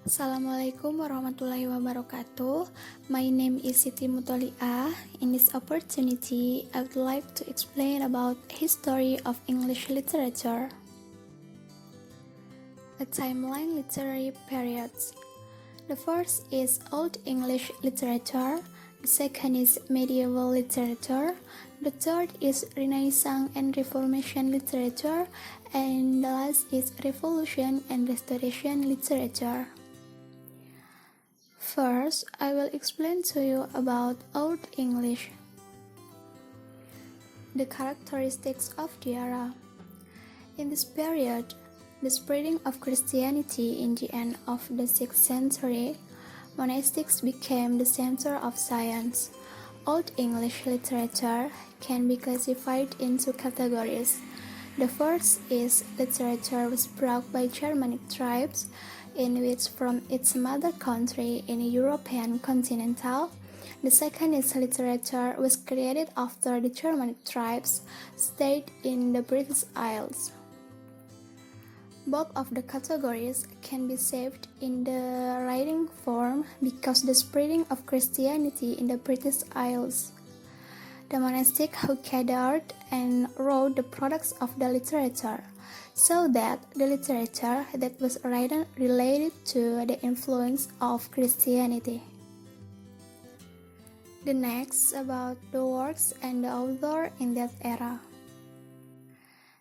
Assalamualaikum warahmatullahi wabarakatuh. My name is Siti. In this opportunity, I would like to explain about history of English literature. A timeline literary periods. The first is Old English literature, the second is medieval literature, the third is Renaissance and Reformation literature, and the last is Revolution and Restoration literature. First, I will explain to you about Old English. The characteristics of the era. In this period, the spreading of Christianity in the end of the 6th century, monastics became the center of science. Old English literature can be classified into categories. The first is literature was brought by Germanic tribes, in which from its mother country in European continental. The second is literature was created after the Germanic tribes stayed in the British Isles. Both of the categories can be saved in the writing form because the spreading of Christianity in the British Isles. The monastic who gathered and wrote the products of the literature, so that the literature that was written related to the influence of Christianity. The next about the works and the author in that era.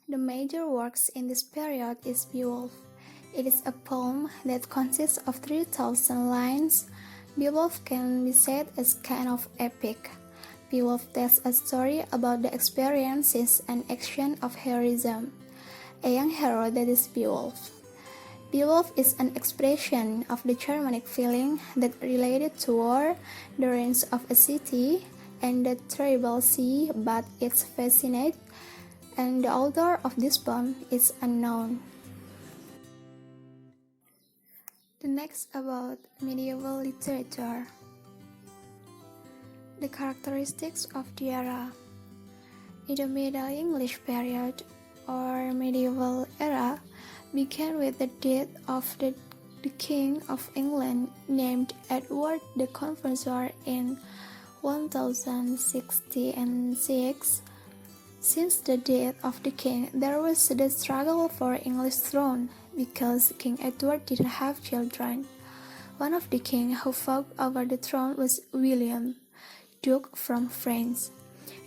The major works in this period is Beowulf. It is a poem that consists of 3,000 lines. Beowulf can be said as kind of epic. Beowulf tells a story about the experiences and action of heroism. A young hero that is Beowulf. Beowulf is an expression of the Germanic feeling that related to war, the ruins of a city, and the terrible sea, but it's fascinating, and the author of this poem is unknown. The next about medieval literature. The characteristics of the era. In the Middle English period, or medieval era, began with the death of the King of England named Edward the Confessor in 1066. Since the death of the king, there was the struggle for English throne because King Edward didn't have children. One of the kings who fought over the throne was William, Duke from France.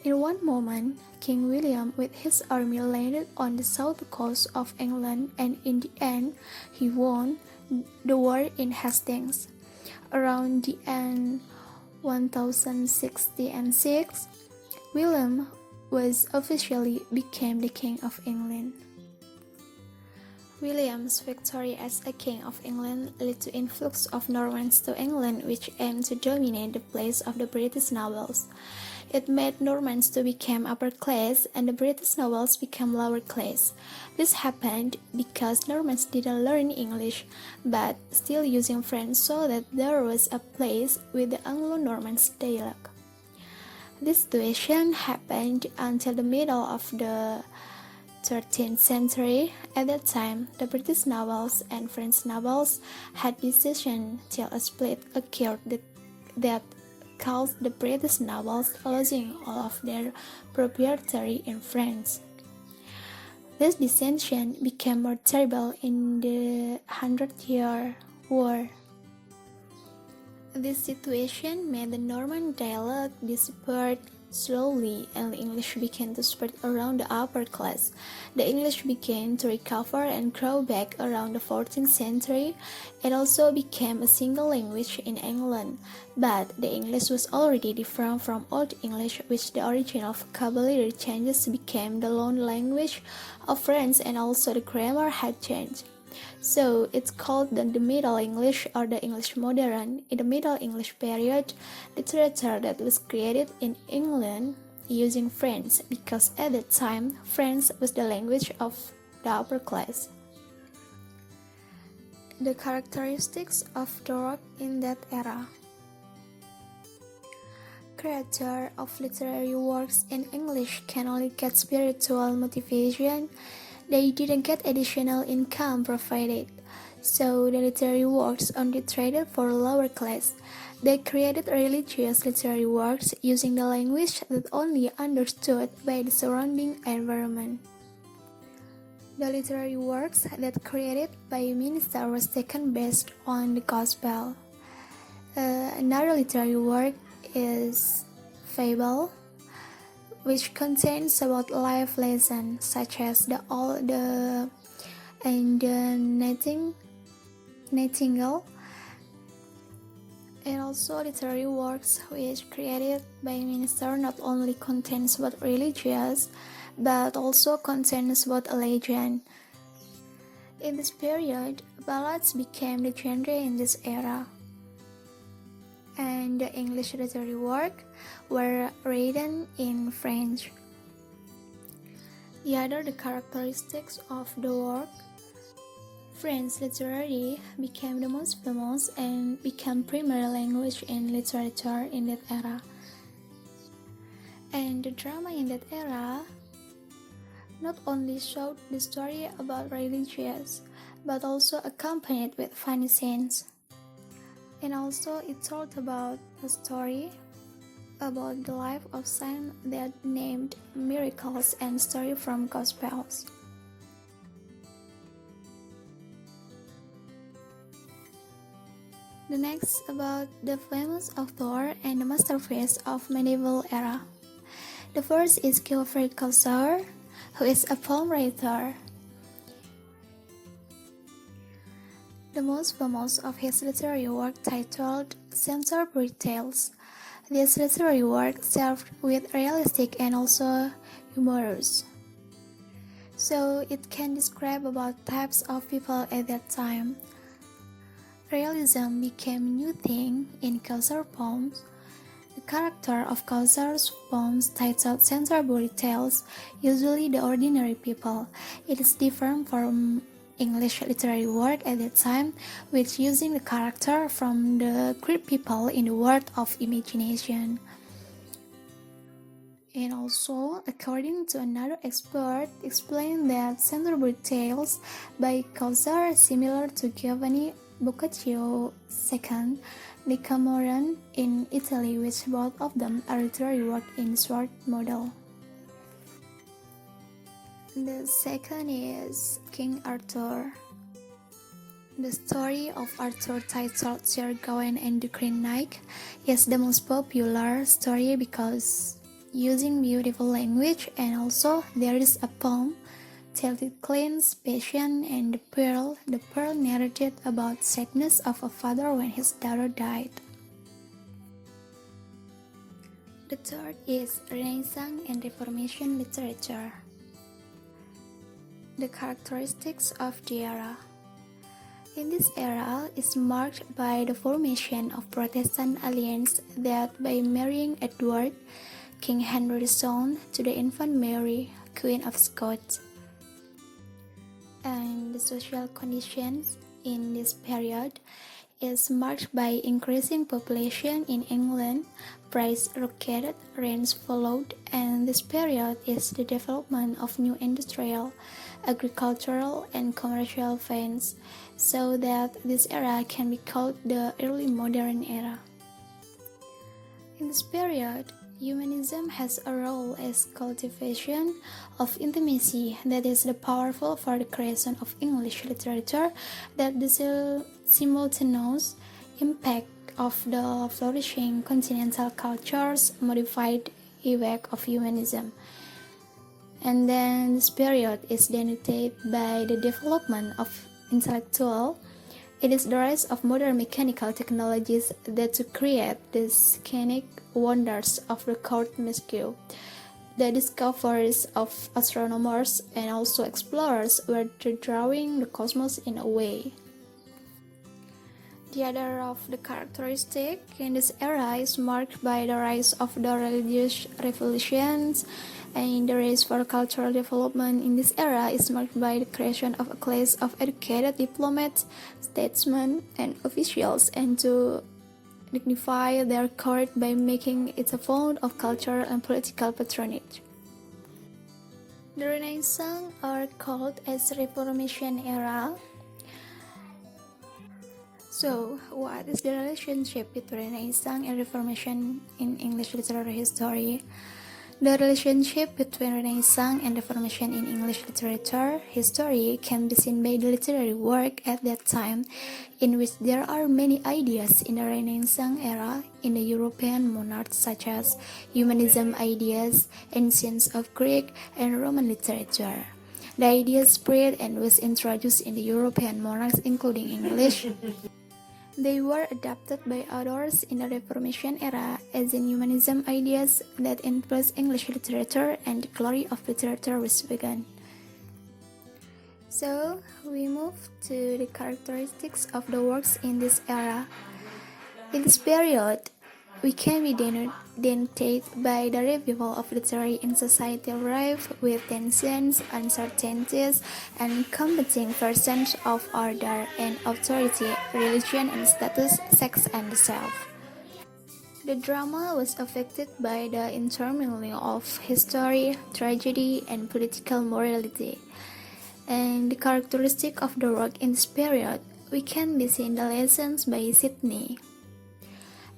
In one moment, King William with his army landed on the south coast of England, and in the end, he won the war in Hastings. Around the end 1066, William was officially became the King of England. William's victory as a King of England led to influx of Normans to England, which aimed to dominate the place of the British nobles. It made Normans to become upper class and the British nobles become lower class. This happened because Normans didn't learn English, but still using French, so that there was a place with the Anglo-Norman dialect. This situation happened until the middle of the 13th century. At that time, the British nobles and French nobles had decision till a split occurred that caused the British nobles losing all of their proprietary in France. This dissension became more terrible in the 100-Year War. This situation made the Norman dialect disappear slowly, and the English began to spread around the upper class. The English began to recover and grow back around the 14th century. It also became a single language in England, but the English was already different from Old English, which the original vocabulary changes became the loan language of France, and also the grammar had changed. So it's called the Middle English or the English Modern. In the Middle English period, literature that was created in England using French, because at that time French was the language of the upper class. The characteristics of the work in that era. Creator of literary works in English can only get spiritual motivation. They didn't get additional income provided. So the literary works only traded for lower class. They created religious literary works using the language that only understood by the surrounding environment. The literary works that created by minister was taken based on the gospel. Another literary work is fable, which contains about life lessons such as the old and the nightingale, and also literary works which created by minister not only contains about religious but also contains about a legend. In this period, ballads became the genre in this era, and the English literary work were written in French. The other characteristics of the work, French literary became the most famous and became primary language in literature in that era. And the drama in that era not only showed the story about religious, but also accompanied with funny scenes. And also it told about a story about the life of saints that named miracles and story from Gospels. The next about the famous author and the masterpiece of medieval era. The first is Geoffrey Chaucer, who is a poem writer. The most famous of his literary work titled Canterbury Tales. This literary work served with realistic and also humorous. So it can describe about types of people at that time. Realism became a new thing in Chaucer poems. The character of Chaucer's poems titled Canterbury Tales, usually the ordinary people. It is different from English literary work at that time, which using the character from the great people in the world of imagination. And also, according to another expert, explained that Canterbury Tales by Chaucer are similar to Giovanni Boccaccio II, Decameron in Italy, which both of them are literary work in short model. The second is King Arthur. The story of Arthur titled Sir Gawain and the Green Knight is the most popular story because using beautiful language, and also there is a poem titled Clean's Passion and the Pearl. The Pearl narrated about sadness of a father when his daughter died. The third is Renaissance and Reformation literature. The characteristics of the era. In this era is marked by the formation of Protestant alliance that by marrying Edward, King Henry's son, to the infant Mary, Queen of Scots. And the social conditions in this period is marked by increasing population in England, price rocketed, rains followed, and this period is the development of new industrial, agricultural, and commercial vents, so that this era can be called the early modern era. In this period, humanism has a role as cultivation of intimacy that is the powerful for the creation of English literature that the simultaneous impact of the flourishing continental cultures modified effect of humanism. And then this period is denoted by the development of intellectual. It is the rise of modern mechanical technologies that to create the scenic wonders of the court miscue. The discoveries of astronomers and also explorers were drawing the cosmos in a way. The other of the characteristic in this era is marked by the rise of the religious revolutions, and the race for cultural development in this era is marked by the creation of a class of educated diplomats, statesmen, and officials, and to dignify their court by making it a fount of cultural and political patronage. The Renaissance are called as Reformation era. So, what is the relationship between Renaissance and Reformation in English literary history? The relationship between Renaissance and Reformation in English literature history can be seen by the literary work at that time, in which there are many ideas in the Renaissance era in the European monarchs such as humanism ideas, ancients of Greek and Roman literature. The idea spread and was introduced in the European monarchs including English. They were adopted by others in the Reformation era as in humanism ideas that influenced English literature and the glory of literature was begun. So, we move to the characteristics of the works in this era. In this period, we can be denoted by the revival of literary and societal life with tensions, uncertainties, and competing versions of order and authority, religion and status, sex and the self. The drama was affected by the intermingling of history, tragedy, and political morality. And the characteristic of the work in this period, we can be seen the lessons by Sydney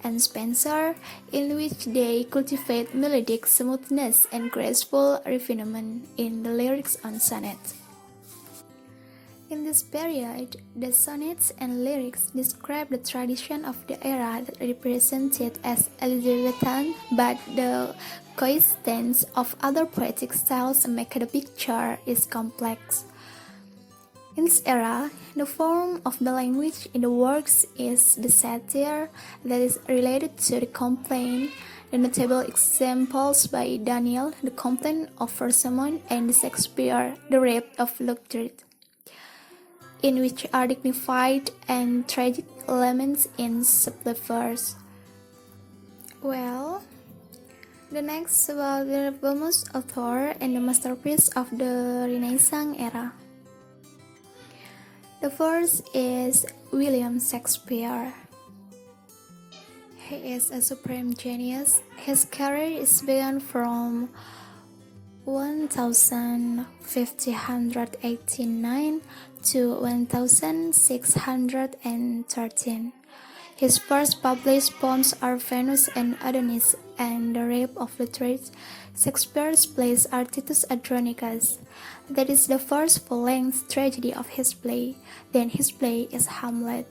and Spencer, in which they cultivate melodic smoothness and graceful refinement in the lyrics on sonnets. In this period, the sonnets and lyrics describe the tradition of the era that represented as Elizabethan, but the coexistence of other poetic styles make the picture is complex. In this era, the form of the language in the works is the satire that is related to the complaint. The notable examples by Daniel, the complaint of Rosamond, and Shakespeare, the rape of Lucrece, in which are dignified and tragic elements in subtle verse. Well, the next about the famous author and the masterpiece of the Renaissance era. The first is William Shakespeare. He is a supreme genius. His career is begun from 1589 to 1613. His first published poems are Venus and Adonis and The Rape of Lucrece. Shakespeare's plays are Titus Andronicus. That is the first full-length tragedy of his play. Then his play is Hamlet.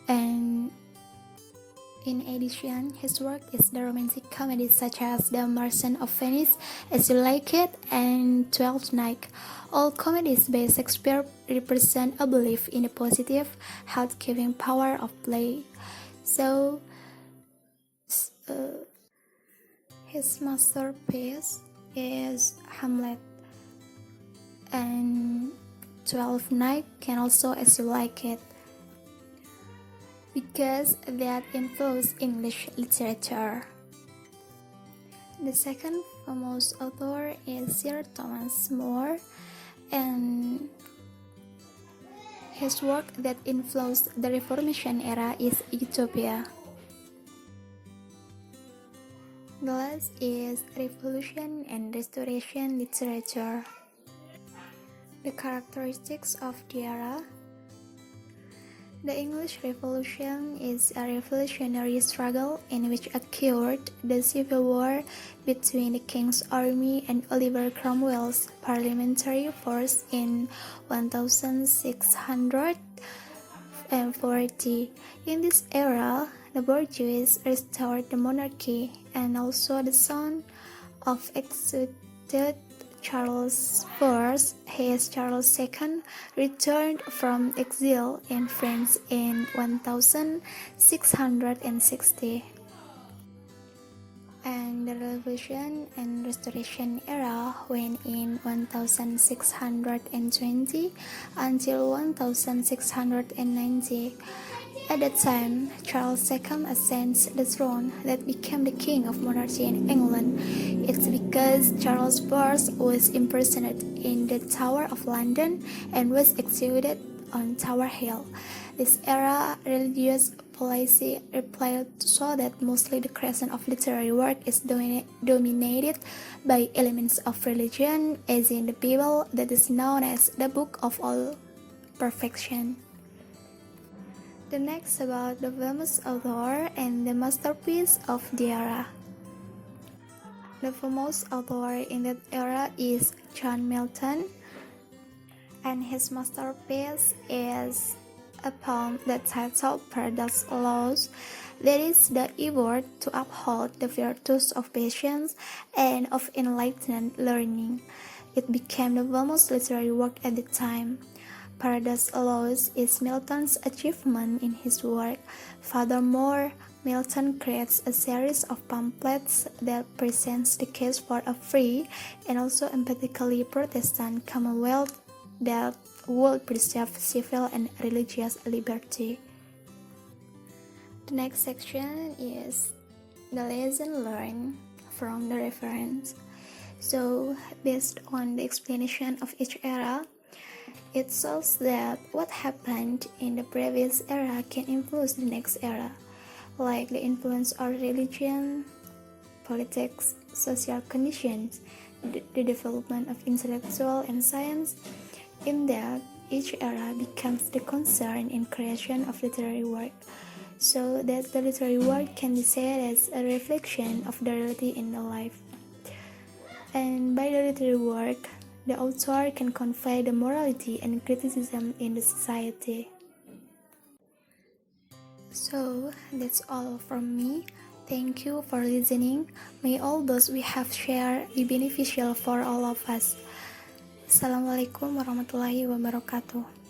And in addition, his work is the romantic comedies such as The Merchant of Venice, As You Like It, and Twelfth Night. All comedies by Shakespeare represent a belief in the positive, health-giving power of play. So, his masterpiece is Hamlet, and Twelfth Night can also As You Like It, because that influenced English literature. The second famous author is Sir Thomas More, and his work that influenced the Reformation era is Utopia. The last is Revolution and Restoration literature. The characteristics of the era. The English Revolution is a revolutionary struggle in which occurred the civil war between the King's army and Oliver Cromwell's parliamentary force in 1640. In this era, the bourgeois restored the monarchy, and also the son of exiled Charles I, his Charles II, returned from exile in France in 1660. And the Revolution and Restoration era went in 1620 until 1690. At that time, Charles II ascends the throne that became the king of monarchy in England. It's because Charles I was imprisoned in the Tower of London and was executed on Tower Hill. This era religious policy replied so that mostly the creation of literary work is dominated by elements of religion, as in the Bible that is known as the Book of All Perfection. The next about the famous author and the masterpiece of the era. The famous author in that era is John Milton, and his masterpiece is a poem that titled Paradise Lost, that is the effort to uphold the virtues of patience and of enlightened learning. It became the famous literary work at the time. Paradise Lost is Milton's achievement in his work. Furthermore, Milton creates a series of pamphlets that presents the case for a free and also emphatically Protestant commonwealth that would preserve civil and religious liberty. The next section is the lesson learned from the reference. So, based on the explanation of each era, it shows that what happened in the previous era can influence the next era, like the influence of religion, politics, social conditions, the development of intellectual and science. In that, each era becomes the concern in creation of literary work, so that the literary work can be said as a reflection of the reality in the life. And by the literary work, the author can convey the morality and criticism in the society. So, that's all from me. Thank you for listening. May all those we have shared be beneficial for all of us. Assalamualaikum warahmatullahi wabarakatuh.